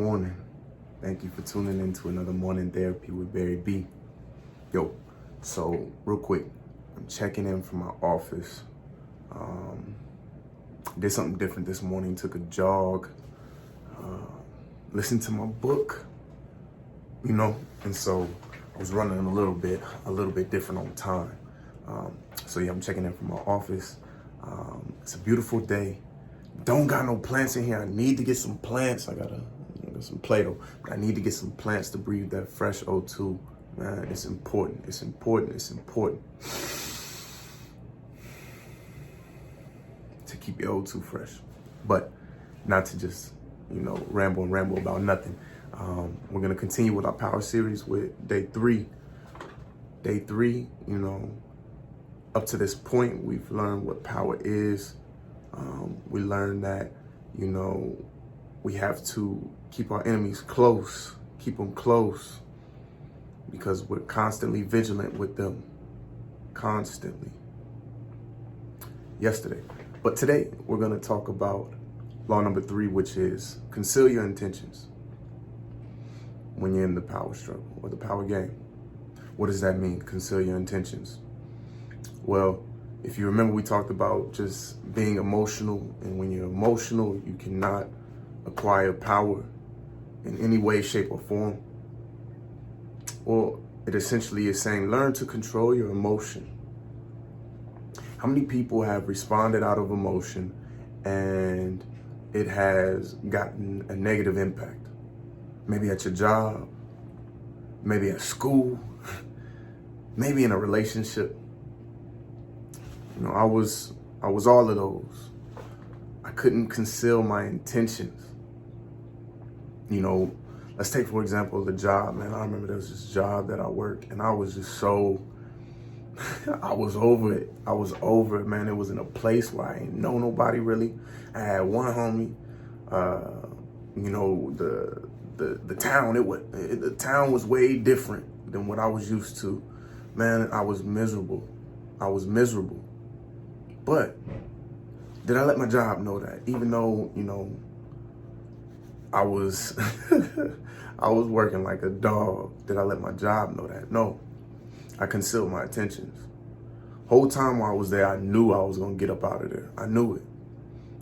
morning. Thank you for tuning in to another morning therapy with Barry B. Yo, so real quick, I'm checking in from my office. Did something different this morning, took a jog, listened to my book, and so I was running a little bit different on time. So yeah, I'm checking in from my office. It's a beautiful day. Don't got no plants in here. I need to get some plants. I got some Play-Doh. I need to get some plants to breathe that fresh O2. Man, it's important. It's important. It's important to keep your O2 fresh, but not to just, ramble about nothing. We're gonna continue with our power series with day three. Day three, up to this point, we've learned what power is. We learned that, we have to keep our enemies close, keep them close, because we're constantly vigilant with them, constantly. Yesterday. But today, we're gonna talk about law number 3, which is conceal your intentions when you're in the power struggle or the power game. What does that mean, conceal your intentions? Well, if you remember, we talked about just being emotional, and when you're emotional, you cannot acquire power in any way, shape, or form. Well, it essentially is saying, learn to control your emotion. How many people have responded out of emotion and it has gotten a negative impact? Maybe at your job, maybe at school, maybe in a relationship. I was all of those. I couldn't conceal my intentions. Let's take, for example, the job, man. I remember there was this job that I worked, and I was just so, I was over it. I was over it, man. It was in a place where I ain't know nobody really. I had one homie, the town was way different than what I was used to. Man, I was miserable. But did I let my job know that? Even though, I was I was working like a dog. Did I let my job know that? No. I concealed my intentions. Whole time while I was there, I knew I was gonna get up out of there. I knew it.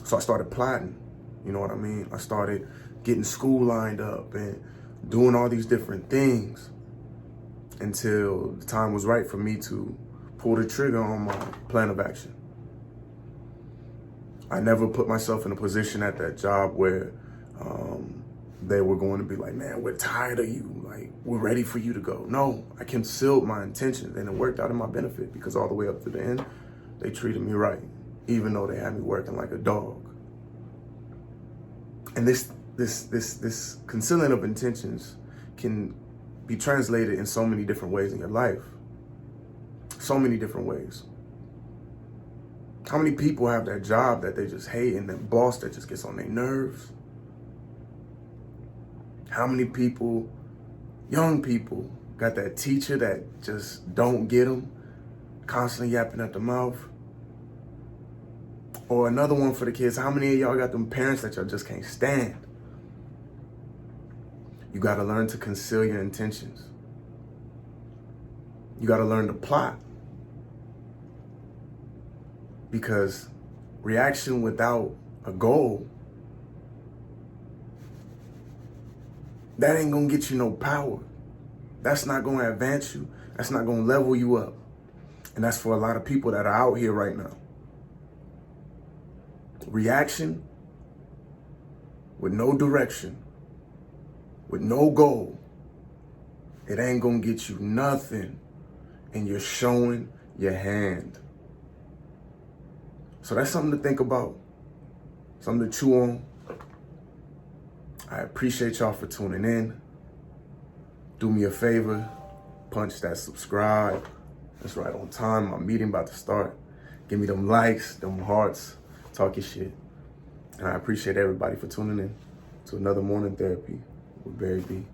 So I started plotting. You know what I mean? I started getting school lined up and doing all these different things until the time was right for me to pull the trigger on my plan of action. I never put myself in a position at that job where they were going to be like, man, we're tired of you. Like, we're ready for you to go. No, I concealed my intentions, and it worked out in my benefit, because all the way up to the end, they treated me right, even though they had me working like a dog. And this concealing of intentions can be translated in so many different ways in your life. So many different ways. How many people have that job that they just hate, and that boss that just gets on their nerves? How many people, young people, got that teacher that just don't get them, constantly yapping at the mouth? Or another one for the kids, how many of y'all got them parents that y'all just can't stand? You gotta learn to conceal your intentions. You gotta learn to plot. Because reaction without a goal, that ain't gonna get you no power. That's not gonna advance you. That's not gonna level you up. And that's for a lot of people that are out here right now. Reaction with no direction, with no goal, it ain't gonna get you nothing. And you're showing your hand. So that's something to think about, something to chew on. I appreciate y'all for tuning in. Do me a favor, punch that subscribe. That's right on time. My meeting about to start. Give me them likes, them hearts, talk your shit. And I appreciate everybody for tuning in to another morning therapy with Barry B.